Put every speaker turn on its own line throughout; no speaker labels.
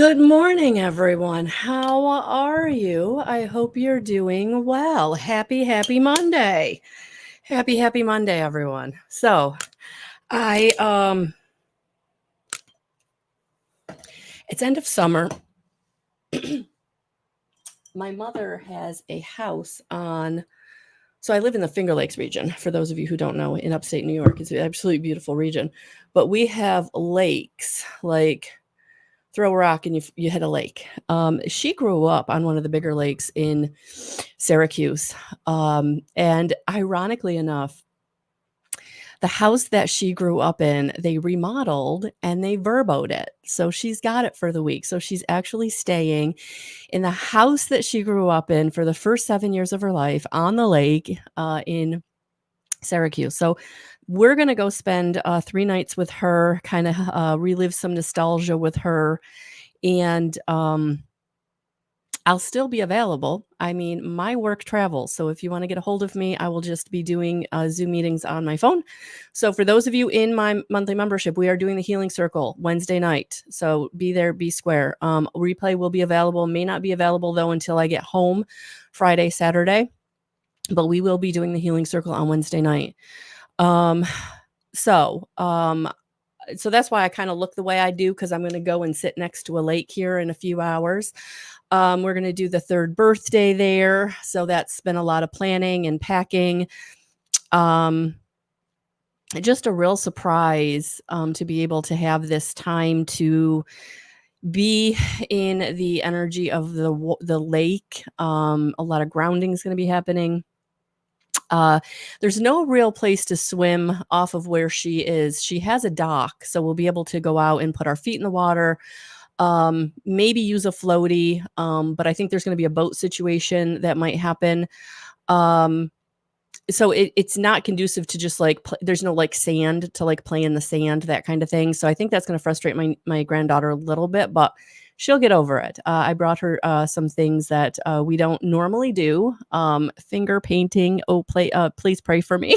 Good morning, everyone. How are you? I hope you're doing well. Happy Monday. Happy Monday, everyone. So, I it's end of summer. My mother has a house on so I live in the Finger Lakes region. For those of you who don't know, in upstate New York, it's an absolutely beautiful region. But we have lakes like throw a rock and you hit a lake. She grew up on one of the bigger lakes in Syracuse. And ironically enough, the house that she grew up in, they remodeled and they verboed it. So she's got it for the week. So she's actually staying in the house that she grew up in for the first 7 years of her life on the lake in Syracuse. So we're going to go spend 3 nights with her, kind of relive some nostalgia with her. And I'll still be available. I mean, my work travels. So if you want to get a hold of me, I will just be doing Zoom meetings on my phone. So for those of you in my monthly membership, we are doing the Healing Circle Wednesday night. So be there, be square. Replay will be available, may not be available though until I get home Friday, Saturday. But we will be doing the Healing Circle on Wednesday night. So that's why I kind of look the way I do, because I'm going to go and sit next to a lake here in a few hours. We're going to do the 3rd birthday there. So that's been a lot of planning and packing. Just a real surprise to be able to have this time to be in the energy of the lake. A lot of grounding is going to be happening. There's no real place to swim off of where she is. She has a dock, so we'll be able to go out and put our feet in the water, maybe use a floaty, but I think there's going to be a boat situation that might happen. So it's not conducive to just like, there's no like sand to like play in the sand, that kind of thing. So I think that's going to frustrate my granddaughter a little bit, but she'll get over it. I brought her some things that we don't normally do. Finger painting. Oh, please pray for me.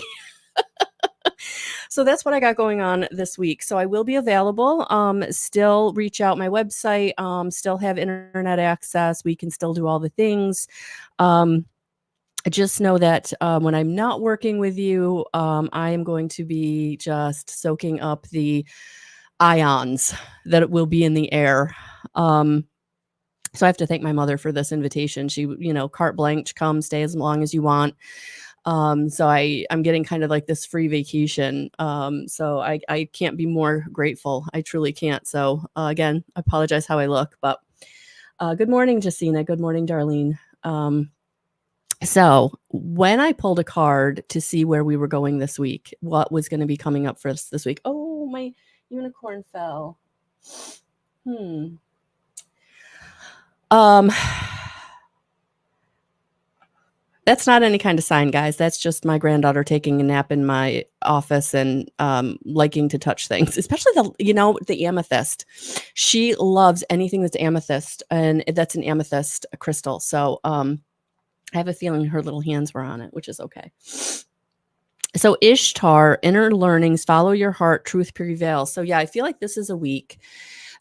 So that's what I got going on this week. So I will be available. Still reach out my website. Still have internet access. We can still do all the things. Just know that when I'm not working with you, I am going to be just soaking up the ions that will be in the air. So I have to thank my mother for this invitation. She, carte blanche, come stay as long as you want. So I'm getting kind of like this free vacation. So I can't be more grateful. I truly can't. So again, I apologize how I look, but good morning, Jacina. Good morning, Darlene. So when I pulled a card to see where we were going this week, what was going to be coming up for us this week? Oh, my unicorn fell. That's not any kind of sign, guys. That's just my granddaughter taking a nap in my office and liking to touch things, especially the amethyst. She loves anything that's amethyst, and that's an amethyst crystal. So I have a feeling her little hands were on it, which is okay. So Ishtar, inner learnings, follow your heart, truth prevails. So yeah, I feel like this is a week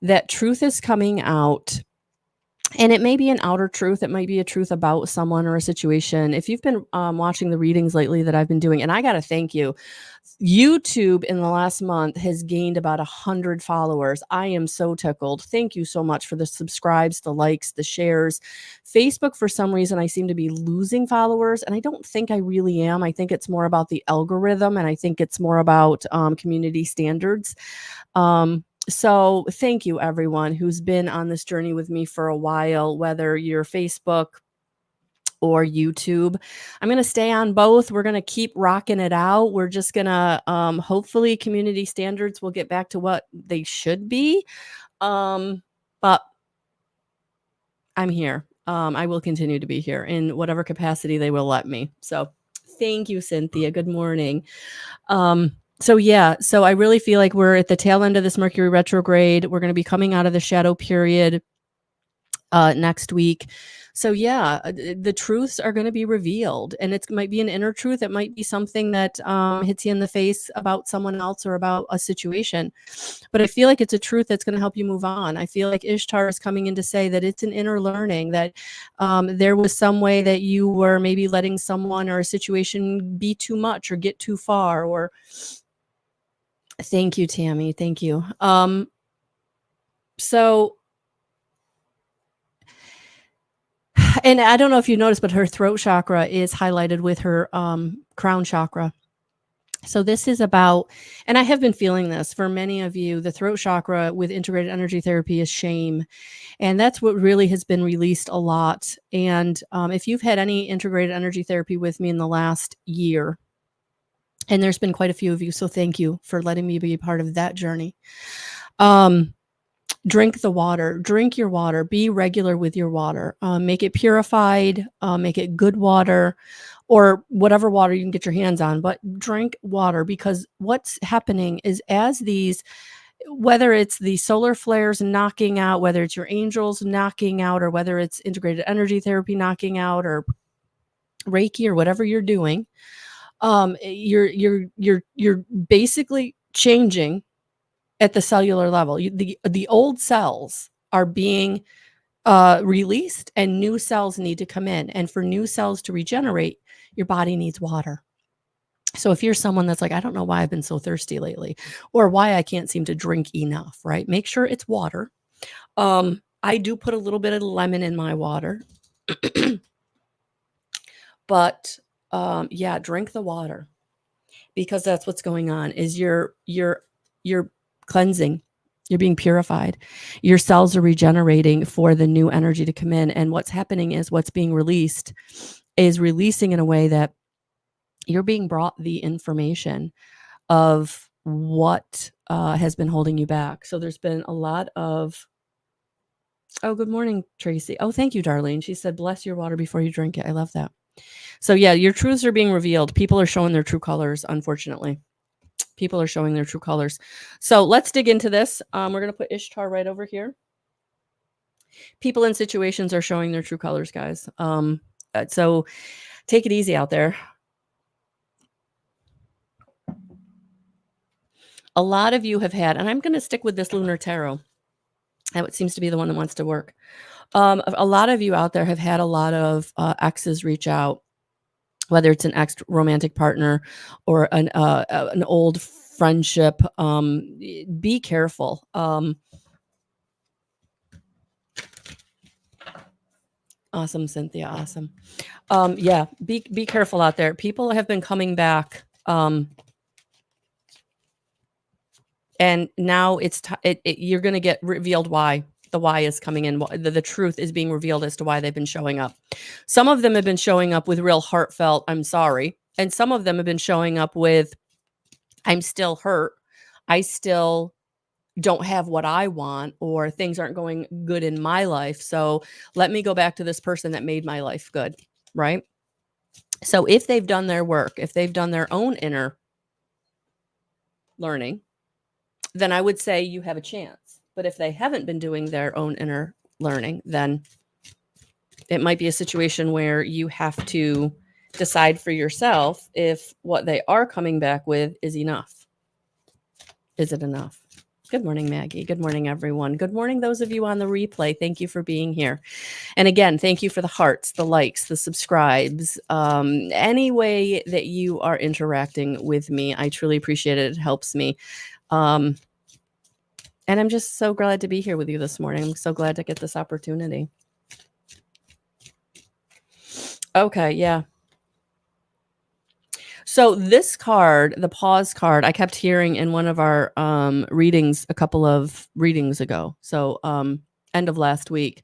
that truth is coming out. And it may be an outer truth. It might be a truth about someone or a situation. If you've been watching the readings lately that I've been doing, and I got to thank you, YouTube in the last month has gained about 100 followers. I am so tickled. Thank you so much for the subscribes, the likes, the shares. Facebook, for some reason, I seem to be losing followers, and I don't think I really am. I think it's more about the algorithm, and I think it's more about community standards. So thank you, everyone who's been on this journey with me for a while, whether you're Facebook or YouTube. I'm going to stay on both. We're going to keep rocking it out. We're just going to, hopefully community standards will get back to what they should be. But I'm here. I will continue to be here in whatever capacity they will let me. So thank you, Cynthia. Good morning. So I really feel like we're at the tail end of this Mercury retrograde. We're going to be coming out of the shadow period. next week. So yeah, the truths are going to be revealed, and it might be an inner truth. It might be something that hits you in the face about someone else or about a situation. But I feel like it's a truth that's going to help you move on. I feel like Ishtar is coming in to say that it's an inner learning, that there was some way that you were maybe letting someone or a situation be too much or get too far. Or thank you, Tammy. Thank you. So. And I don't know if you noticed, but her throat chakra is highlighted with her crown chakra. So this is about, and I have been feeling this for many of you, the throat chakra with integrated energy therapy is shame. And that's what really has been released a lot. And if you've had any integrated energy therapy with me in the last year, and there's been quite a few of you, so thank you for letting me be a part of that journey. Drink the water, drink your water, be regular with your water, make it purified, make it good water, or whatever water you can get your hands on, but drink water, because what's happening is as these, whether it's the solar flares knocking out, whether it's your angels knocking out, or whether it's integrated energy therapy knocking out, or Reiki, or whatever you're doing, you're basically changing at the cellular level. The old cells are being released, and new cells need to come in. And for new cells to regenerate, your body needs water. So if you're someone that's like, I don't know why I've been so thirsty lately, or why I can't seem to drink enough, right? Make sure it's water. I do put a little bit of lemon in my water, but yeah, drink the water, because that's what's going on. Is you're cleansing, you're being purified, your cells are regenerating for the new energy to come in. And what's happening is what's being released is releasing in a way that you're being brought the information of what has been holding you back. So there's been a lot of, oh, good morning, Tracy. Oh, thank you, Darlene. She said, bless your water before you drink it. I love that. So yeah, your truths are being revealed. People are showing their true colors, unfortunately. People are showing their true colors. So let's dig into this. We're going to put Ishtar right over here. People in situations are showing their true colors, guys. So take it easy out there. A lot of you have had, and I'm going to stick with this lunar tarot. That seems to be the one that wants to work. A lot of you out there have had a lot of exes reach out, whether it's an ex romantic partner or an old friendship. Be careful. Awesome, Cynthia. Awesome. Yeah, be careful out there. People have been coming back. And now it's you're going to get revealed why. The why is coming in. The truth is being revealed as to why they've been showing up. Some of them have been showing up with real heartfelt, I'm sorry. And some of them have been showing up with, I'm still hurt. I still don't have what I want, or things aren't going good in my life. So let me go back to this person that made my life good, right? So if they've done their work, if they've done their own inner learning, then I would say you have a chance. But if they haven't been doing their own inner learning, then it might be a situation where you have to decide for yourself if what they are coming back with is enough. Is it enough? Good morning, Maggie. Good morning, everyone. Good morning, those of you on the replay. Thank you for being here. And again, thank you for the hearts, the likes, the subscribes, any way that you are interacting with me. I truly appreciate it. It helps me. And I'm just so glad to be here with you this morning. I'm so glad to get this opportunity. Okay, yeah. So this card, the pause card, I kept hearing in one of our readings a couple of readings ago. So end of last week.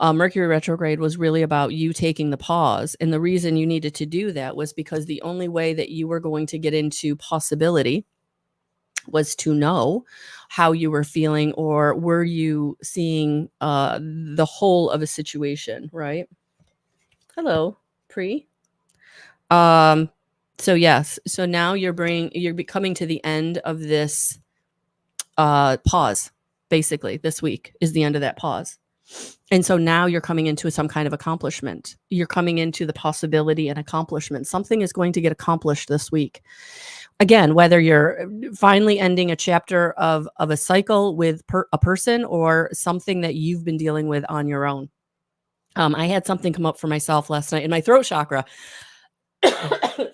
Mercury retrograde was really about you taking the pause. And the reason you needed to do that was because the only way that you were going to get into possibility was to know how you were feeling, or were you seeing the whole of a situation, right? Hello, Pre. So yes, so now you're coming to the end of this pause. Basically, this week is the end of that pause. And so now you're coming into some kind of accomplishment. You're coming into the possibility and accomplishment. Something is going to get accomplished this week. Again, whether you're finally ending a chapter of a cycle with a person or something that you've been dealing with on your own. I had something come up for myself last night in my throat chakra.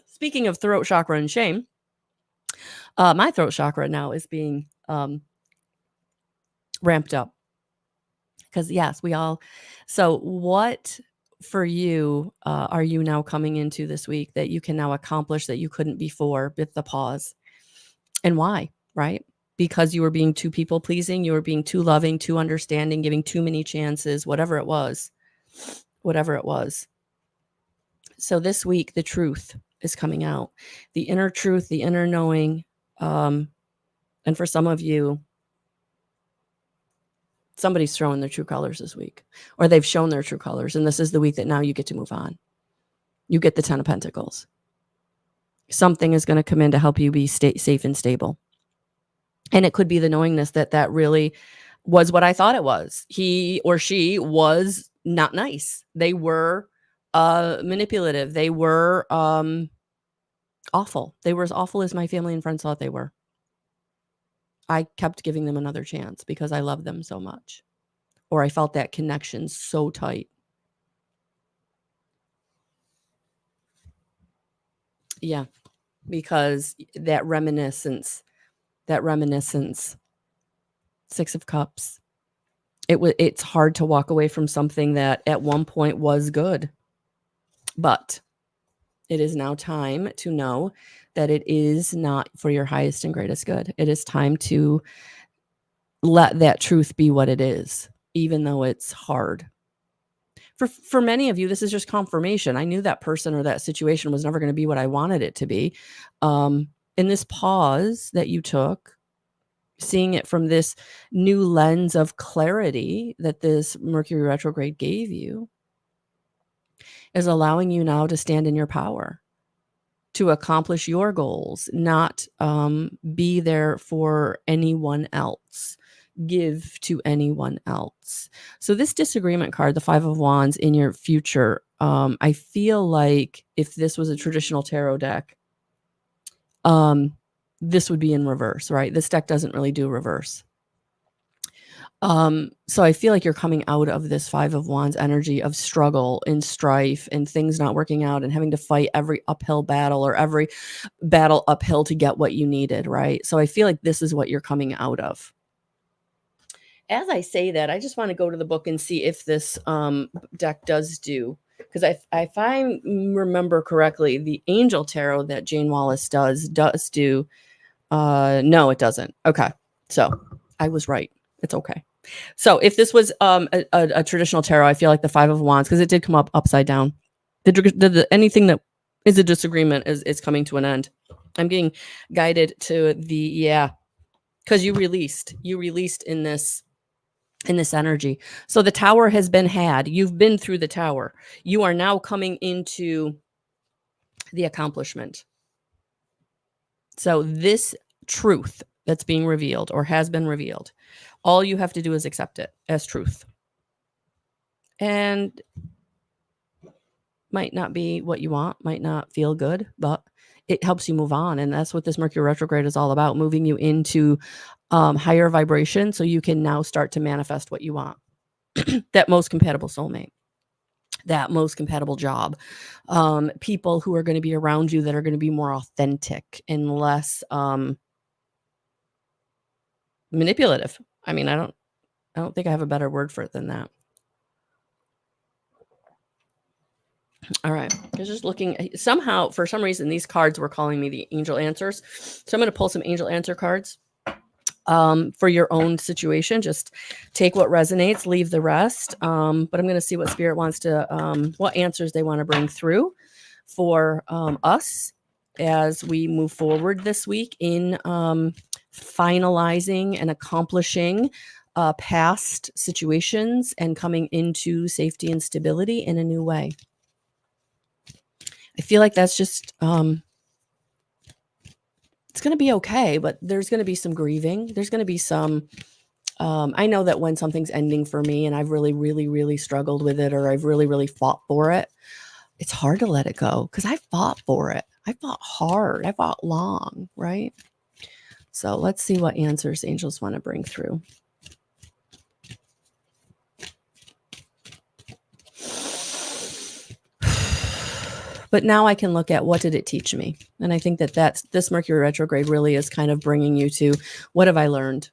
Speaking of throat chakra and shame, my throat chakra now is being ramped up. Because yes, we all. So what for you are you now coming into this week that you can now accomplish that you couldn't before with the pause? And why, right? Because you were being too people pleasing, you were being too loving, too understanding, giving too many chances, whatever it was. Whatever it was. So this week, the truth is coming out. The inner truth, the inner knowing. And for some of you, somebody's showing their true colors this week, or they've shown their true colors. And this is the week that now you get to move on. You get the 10 of Pentacles. Something is going to come in to help you be safe and stable. And it could be the knowingness that that really was what I thought it was. He or she was not nice. They were manipulative. They were awful. They were as awful as my family and friends thought they were. I kept giving them another chance because I loved them so much. Or I felt that connection so tight. Yeah, because that reminiscence, Six of Cups, it's hard to walk away from something that at one point was good. But it is now time to know that it is not for your highest and greatest good. It is time to let that truth be what it is, even though it's hard. For many of you, this is just confirmation. I knew that person or that situation was never going to be what I wanted it to be. In this pause that you took, seeing it from this new lens of clarity that this Mercury retrograde gave you, is allowing you now to stand in your power, to accomplish your goals, not be there for anyone else, give to anyone else. So this disagreement card, the Five of Wands in your future, I feel like if this was a traditional tarot deck, this would be in reverse, right? This deck doesn't really do reverse. So I feel like you're coming out of this Five of Wands energy of struggle and strife and things not working out and having to fight every uphill battle or every battle uphill to get what you needed, right? So I feel like this is what you're coming out of. As I say that, I just want to go to the book and see if this deck does do, because if I remember correctly, the Angel Tarot that Jane Wallace does do. No, it doesn't. Okay. So I was right. It's okay. So if this was a traditional tarot, I feel like the Five of Wands, because it did come up upside down. Anything that is a disagreement is coming to an end. I'm getting guided to because you released in this energy. So the tower has been had. You've been through the tower. You are now coming into the accomplishment. So this truth that's being revealed or has been revealed, all you have to do is accept it as truth. And might not be what you want, might not feel good, but it helps you move on. And that's what this Mercury retrograde is all about, moving you into higher vibration so you can now start to manifest what you want. That most compatible soulmate, that most compatible job, people who are going to be around you that are going to be more authentic and less manipulative. I mean, I don't think I have a better word for it than that. All right. I was just looking. Somehow, for some reason, these cards were calling me the angel answers. So I'm going to pull some angel answer cards for your own situation. Just take what resonates, leave the rest. But I'm going to see what Spirit wants to, what answers they want to bring through for us as we move forward this week in finalizing and accomplishing past situations and coming into safety and stability in a new way. I feel like that's just, it's going to be okay, but there's going to be some grieving. There's going to be some I know that when something's ending for me and I've really, really, really struggled with it, or I've really, really fought for it, it's hard to let it go because I fought for it. I fought hard. I fought long, right? So let's see what answers angels want to bring through. But now I can look at what did it teach me? And I think that this Mercury retrograde really is kind of bringing you to what have I learned?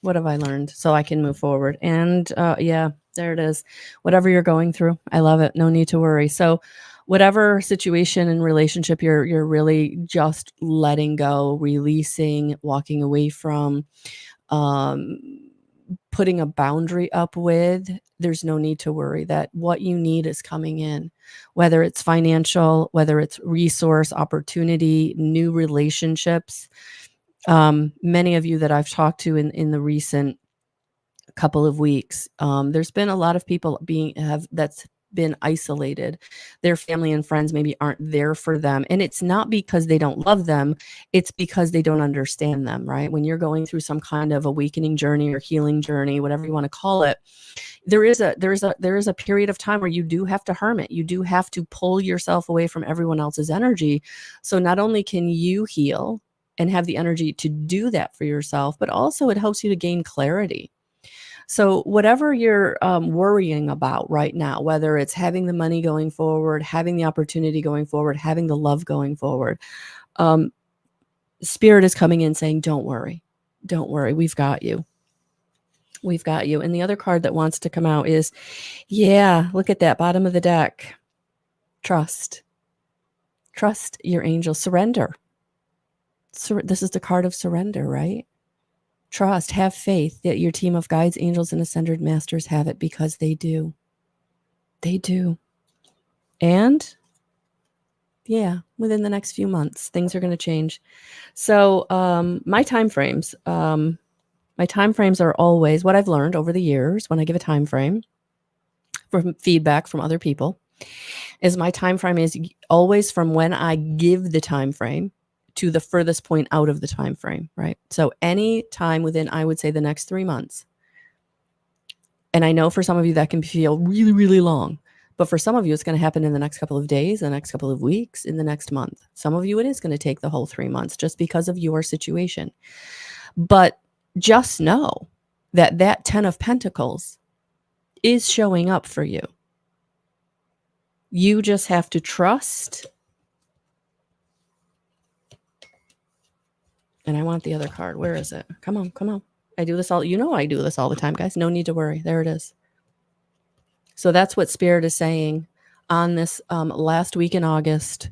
What have I learned? So I can move forward. And yeah, there it is. Whatever you're going through, I love it. No need to worry. So whatever situation and relationship you're really just letting go, releasing, walking away from, putting a boundary up with, there's no need to worry that what you need is coming in, whether it's financial, whether it's resource, opportunity, new relationships. Many of you that I've talked to in the recent couple of weeks, there's been a lot of people that's been isolated. Their family and friends maybe aren't there for them. And it's not because they don't love them, it's because they don't understand them, right? When you're going through some kind of awakening journey or healing journey, whatever you want to call it, there is a period of time where you do have to hermit. You do have to pull yourself away from everyone else's energy. So not only can you heal and have the energy to do that for yourself, but also it helps you to gain clarity. So whatever you're worrying about right now, whether it's having the money going forward, having the opportunity going forward, having the love going forward, Spirit is coming in saying, don't worry. Don't worry. We've got you. We've got you. And the other card that wants to come out is, yeah, look at that bottom of the deck. Trust. Trust your angel. Surrender. This is the card of surrender, right? Trust, have faith that your team of guides, angels, and ascended masters have it because they do. They do. And yeah, within the next few months, things are going to change. So my time frames are always what I've learned over the years when I give a time frame from feedback from other people is my time frame is always from when I give the time frame to the furthest point out of the time frame, right? So any time within, I would say, the next 3 months. And I know for some of you that can feel really, really long, but for some of you, it's going to happen in the next couple of days, the next couple of weeks, in the next month. Some of you, it is going to take the whole 3 months just because of your situation. But just know that 10 of Pentacles is showing up for you. You just have to trust. And I want the other card. Where is it? Come on, come on. I do this all, I do this all the time, guys. No need to worry. There it is. So that's what Spirit is saying on this last week in August.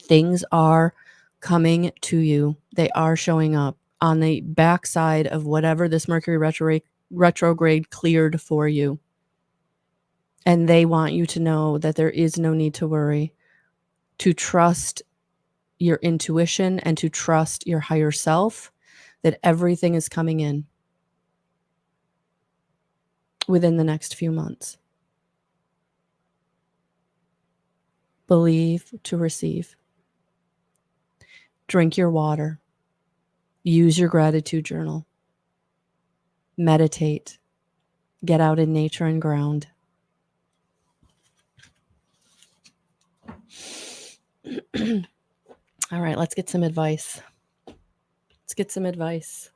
Things are coming to you. They are showing up on the backside of whatever this Mercury retrograde cleared for you. And they want you to know that there is no need to worry, to trust your intuition and to trust your higher self, that everything is coming in within the next few months. Believe to receive. Drink your water. Use your gratitude journal. Meditate. Get out in nature and ground. All right, let's get some advice. Let's get some advice.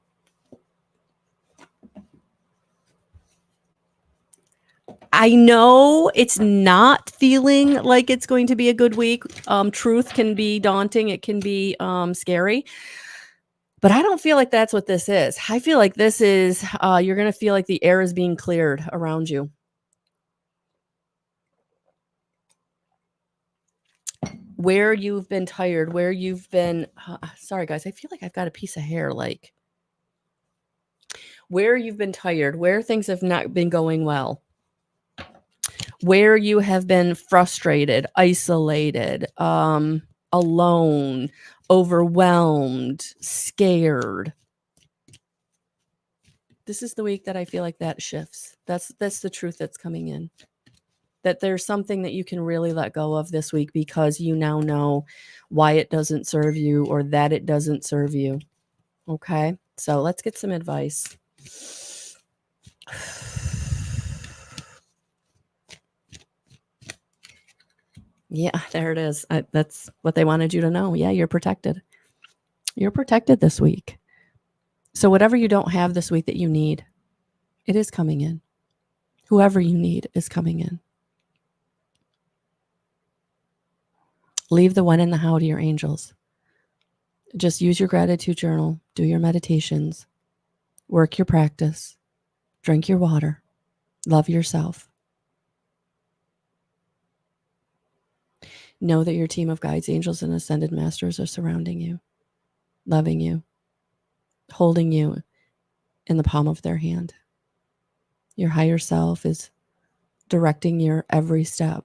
I know it's not feeling like it's going to be a good week. Truth can be daunting. It can be scary. But I don't feel like that's what this is. I feel like this is, you're going to feel like the air is being cleared around you. Where you've been tired, where you've been, sorry guys, I feel like I've got a piece of hair, like where you've been tired, where things have not been going well, where you have been frustrated, isolated, alone, overwhelmed, scared. This is the week that I feel like that shifts. That's the truth that's coming in. That there's something that you can really let go of this week because you now know why it doesn't serve you or that it doesn't serve you. Okay, so let's get some advice. Yeah, there it is. That's what they wanted you to know. Yeah, you're protected. You're protected this week. So whatever you don't have this week that you need, it is coming in. Whoever you need is coming in. Leave the when and the how to your angels. Just use your gratitude journal, do your meditations, work your practice, drink your water, love yourself. Know that your team of guides, angels, and ascended masters are surrounding you, loving you, holding you in the palm of their hand. Your higher self is directing your every step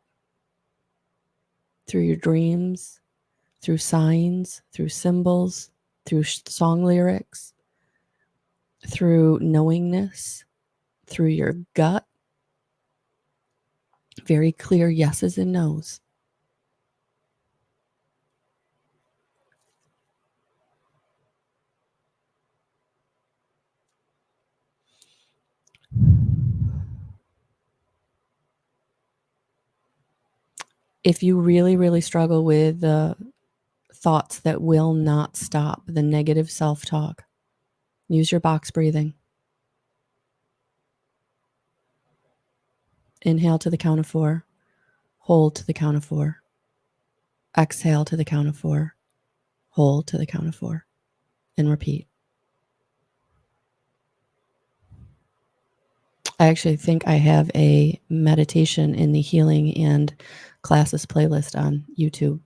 through your dreams, through signs, through symbols, through song lyrics, through knowingness, through your gut. Very clear yeses and nos. If you really, really struggle with the thoughts that will not stop, the negative self-talk, use your box breathing. Inhale to the count of 4. Hold to the count of 4. Exhale to the count of 4. Hold to the count of 4. And repeat. I actually think I have a meditation in the healing and classes playlist on YouTube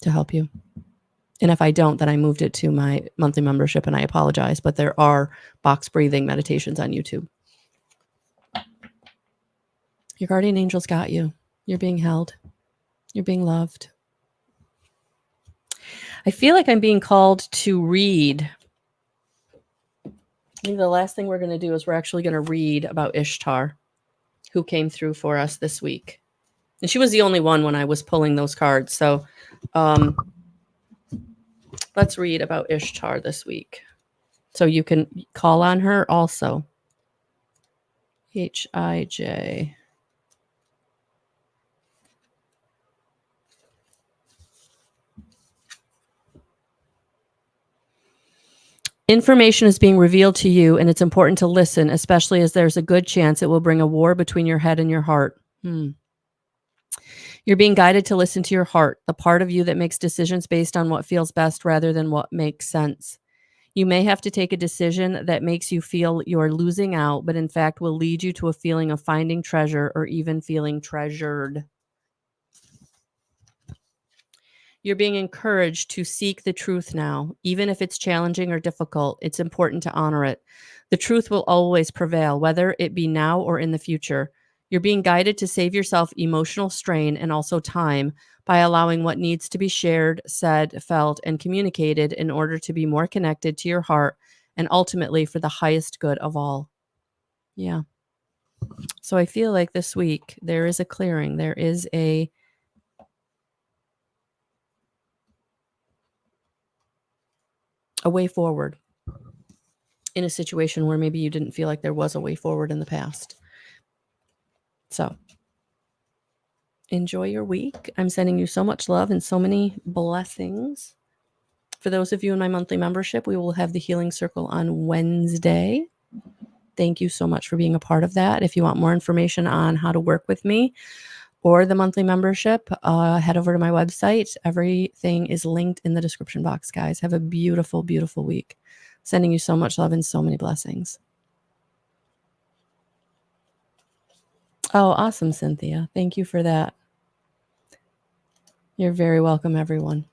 to help you. And if I don't, then I moved it to my monthly membership, and I apologize, but there are box breathing meditations on YouTube. Your guardian angels got you. You're being held. You're being loved. I feel like I'm being called to read. I think the last thing we're going to do is we're actually going to read about Ishtar, who came through for us this week. And she was the only one when I was pulling those cards. So let's read about Ishtar this week. So you can call on her also. Hij. Information is being revealed to you, and it's important to listen, especially as there's a good chance it will bring a war between your head and your heart. You're being guided to listen to your heart, the part of you that makes decisions based on what feels best rather than what makes sense. You may have to take a decision that makes you feel you're losing out, but in fact will lead you to a feeling of finding treasure or even feeling treasured. You're being encouraged to seek the truth now. Even if it's challenging or difficult, it's important to honor it. The truth will always prevail, whether it be now or in the future. You're being guided to save yourself emotional strain and also time by allowing what needs to be shared, said, felt, and communicated in order to be more connected to your heart and ultimately for the highest good of all. Yeah. So I feel like this week there is a clearing. There is a way forward in a situation where maybe you didn't feel like there was a way forward in the past. So enjoy your week. I'm sending you so much love and so many blessings. For those of you in my monthly membership, we will have the healing circle on Wednesday. Thank you so much for being a part of that. If you want more information on how to work with me or the monthly membership, head over to my website. Everything is linked in the description box, guys. Have a beautiful, beautiful week. Sending you so much love and so many blessings. Oh, awesome, Cynthia. Thank you for that. You're very welcome, everyone.